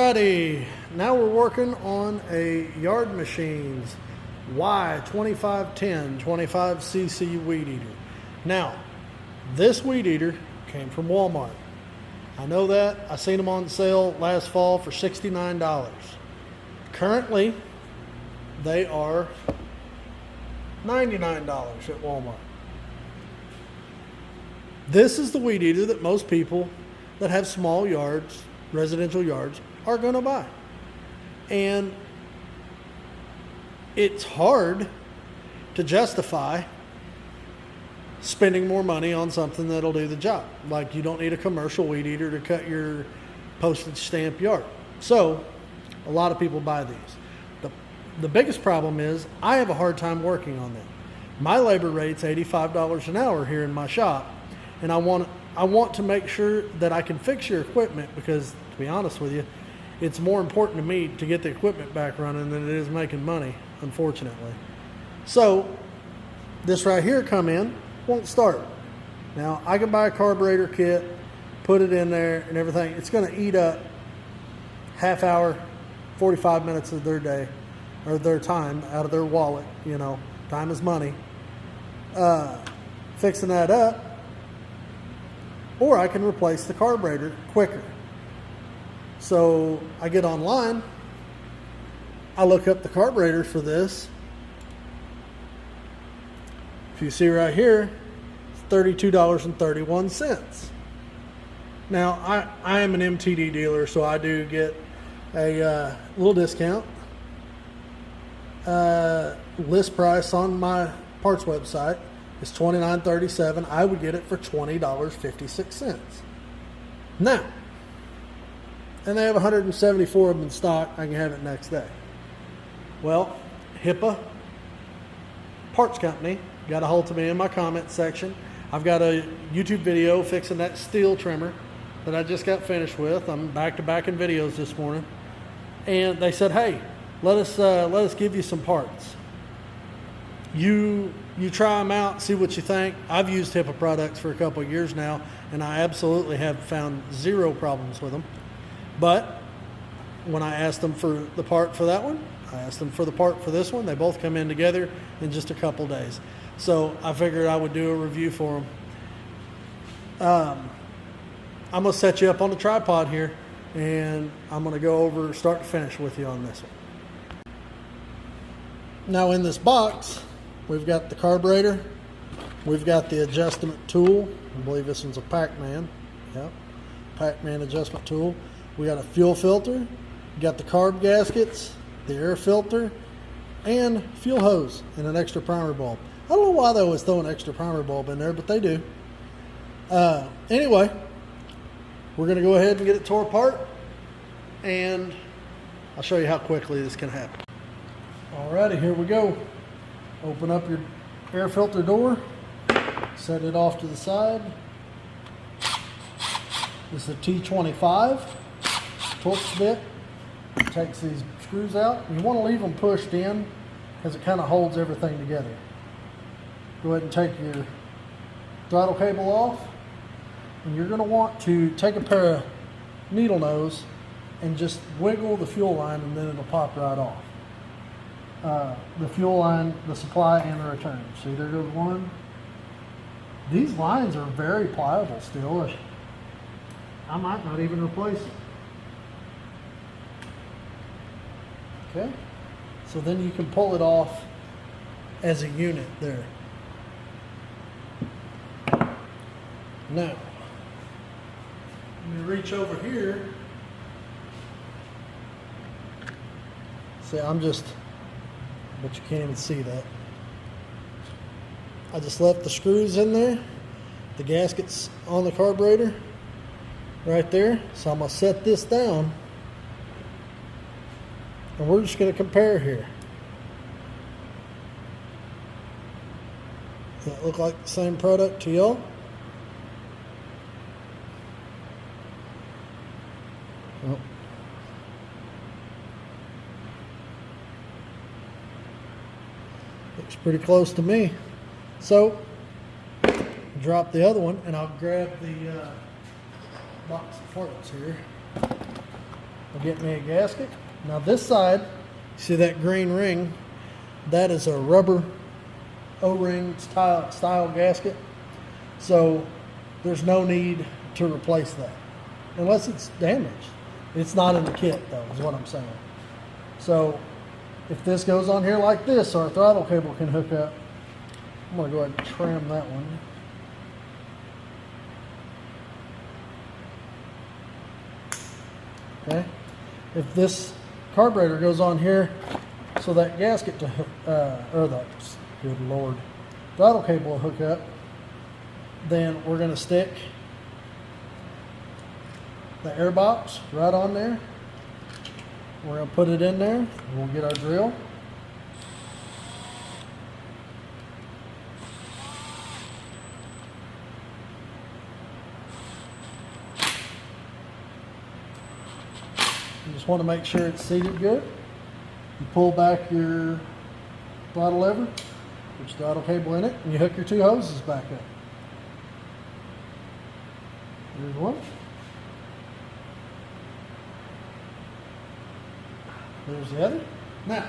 Alrighty, now we're working on a Yard Machines Y2510 25cc weed eater. Now, this weed eater came from Walmart. I know that. I seen them on sale last fall for $69. Currently, they are $99 at Walmart. This is the weed eater that most people that have small yards, residential yards, are going to buy. And it's hard to justify spending more money on something that'll do the job. Like, you don't need a commercial weed eater to cut your postage stamp yard. So a lot of people buy these. The biggest problem is I have a hard time working on them. My labor rate's $85 an hour here in my shop, and I want to make sure that I can fix your equipment, because to be honest with you, it's more important to me to get the equipment back running than it is making money, unfortunately. So this right here come in, won't start. Now I can buy a carburetor kit, put it in there and everything. It's going to eat up half hour, 45 minutes of their day or their time out of their wallet. You know, time is money. Fixing that up, or I can replace the carburetor quicker. So I get online, I look up the carburetor for this. If you see right here, it's $32.31. Now I am an MTD dealer, so I do get a little discount. List price on my parts website is $29.37. I would get it for $20.56. Now, and they have 174 of them in stock. I can have it next day. Well, HIPAA Parts Company got a hold of me in my comment section. I've got a YouTube video fixing that steel trimmer that I just got finished with. I'm back to back in videos this morning, and they said, "Hey, let us give you some parts. You try them out, see what you think." I've used HIPAA products for a couple of years now, and I absolutely have found zero problems with them. But when I asked them for the part for that one, I asked them for the part for this one, they both come in together in just a couple days. So I figured I would do a review for them. I'm going to set you up on the tripod here, and I'm going to go over start to finish with you on this one. Now in this box, we've got the carburetor, we've got the adjustment tool. I believe this one's a Pac-Man. Yep, Pac-Man adjustment tool. We got a fuel filter, we got the carb gaskets, the air filter, and fuel hose, and an extra primer bulb. I don't know why they always throw an extra primer bulb in there, but they do. Anyway, we're going to go ahead and get it tore apart, and I'll show you how quickly this can happen. Alrighty, here we go. Open up your air filter door, set it off to the side. This is a T25 Torx bit. It takes these screws out. You want to leave them pushed in because it kind of holds everything together. Go ahead and take your throttle cable off, and you're going to want to take a pair of needle nose and just wiggle the fuel line, and then it'll pop right off. The fuel line, the supply, and the return. See, there goes one. These lines are very pliable still. I might not even replace them. Okay, so then you can pull it off as a unit there. Now, let me reach over here. See, but you can't even see that. I just left the screws in there, the gaskets on the carburetor right there. So I'm going to set this down, and we're just going to compare here. Does that look like the same product to y'all? Oh. Looks pretty close to me. So, drop the other one, and I'll grab the box of parts here. I'll get me a gasket. Now this side, see that green ring? That is a rubber O-ring style gasket. So there's no need to replace that unless it's damaged. It's not in the kit though, is what I'm saying. So if this goes on here like this, our throttle cable can hook up. I'm gonna go ahead and trim that one. Okay. If this carburetor goes on here, so that gasket to or the, good Lord, throttle cable will hook up, then we're gonna stick the air box right on there. We're gonna put it in there. We'll get our drill. You just want to make sure it's seated good. You pull back your throttle lever, put your throttle cable in it, and you hook your two hoses back up. Here's one. There's the other. Now,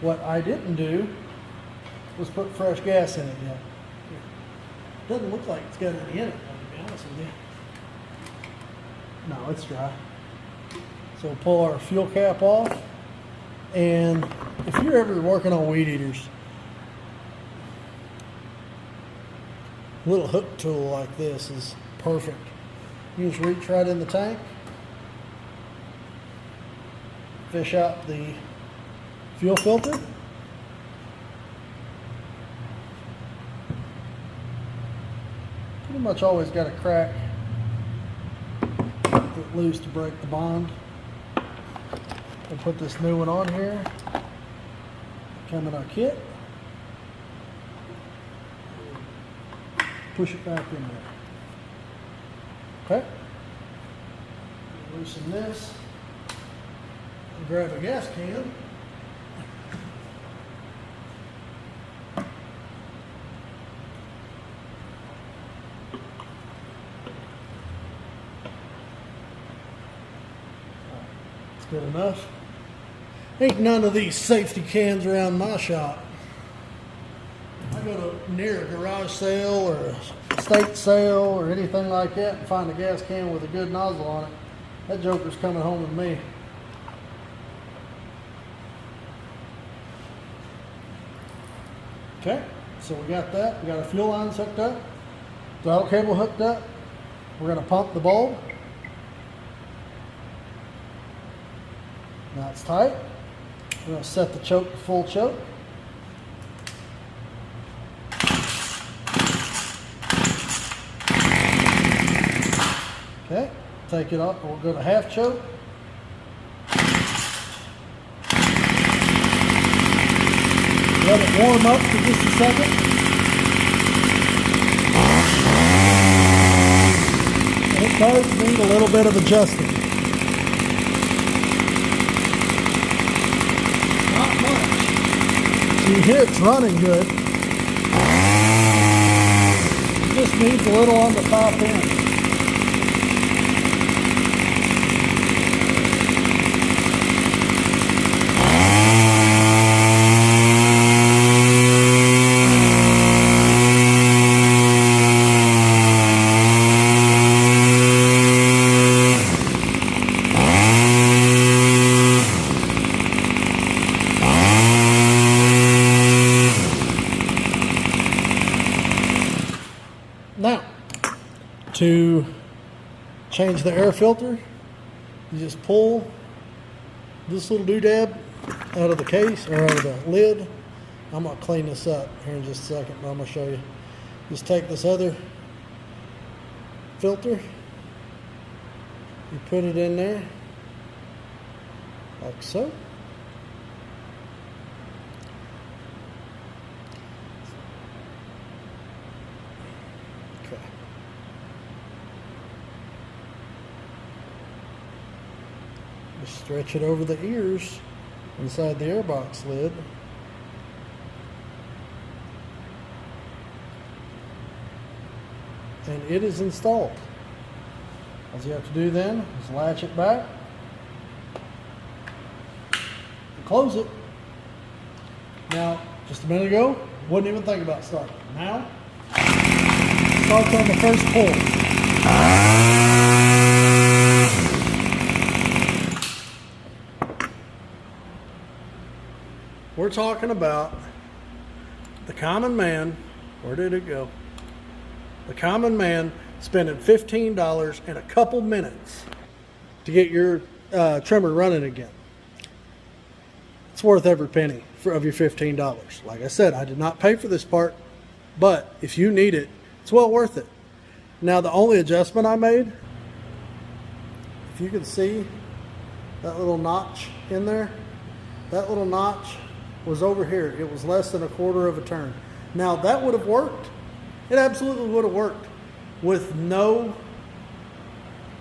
what I didn't do was put fresh gas in it yet. Doesn't look like it's got any in it, to be honest with you. No, it's dry. So we'll pull our fuel cap off. And if you're ever working on weed eaters, a little hook tool like this is perfect. You just reach right in the tank, fish out the fuel filter. Pretty much always got a crack it loose to break the bond. We'll put this new one on here. Come in our kit. Push it back in there. Okay. Loosen this. Grab a gas can. That's good enough. Ain't none of these safety cans around my shop. I go to near a garage sale or a estate sale or anything like that and find a gas can with a good nozzle on it. That joker's coming home with me. Okay, so we got that. We got our fuel lines hooked up, throttle cable hooked up. We're going to pump the bulb. Now it's tight. We're going to set the choke to full choke. Okay, take it off. We'll go to half choke. Let it warm up for just a second. And it does need a little bit of adjusting. Not much. So you hear it's running good. It just needs a little on the top end. Now, to change the air filter, you just pull this little doodad out of the case or out of the lid. I'm going to clean this up here in just a second, but I'm going to show you. Just take this other filter, you put it in there like so. Just stretch it over the ears inside the airbox lid. And it is installed. All you have to do then is latch it back, close it. Now, just a minute ago, wouldn't even think about starting. Now, starts on the first pull. We're talking about the common man. Where did it go? The common man spending $15 in a couple minutes to get your trimmer running again. It's worth every penny of your $15. Like I said, I did not pay for this part, but if you need it, it's well worth it. Now, the only adjustment I made, if you can see that little notch in there, that little notch was over here. It was less than a quarter of a turn. Now, that would have worked. It absolutely would have worked with no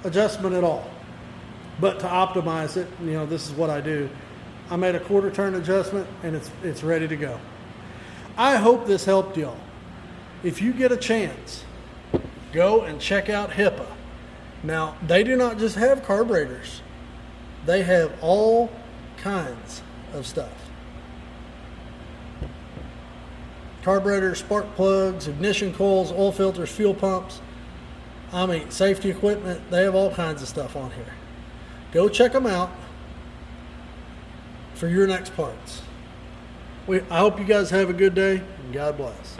adjustment at all. But to optimize it, you know, this is what I do. I made a quarter turn adjustment and it's ready to go. I hope this helped y'all. If you get a chance, go and check out HIPAA. Now, they do not just have carburetors. They have all kinds of stuff. Carburetors, spark plugs, ignition coils, oil filters, fuel pumps. I mean, safety equipment. They have all kinds of stuff on here. Go check them out for your next parts. I hope you guys have a good day, and God bless.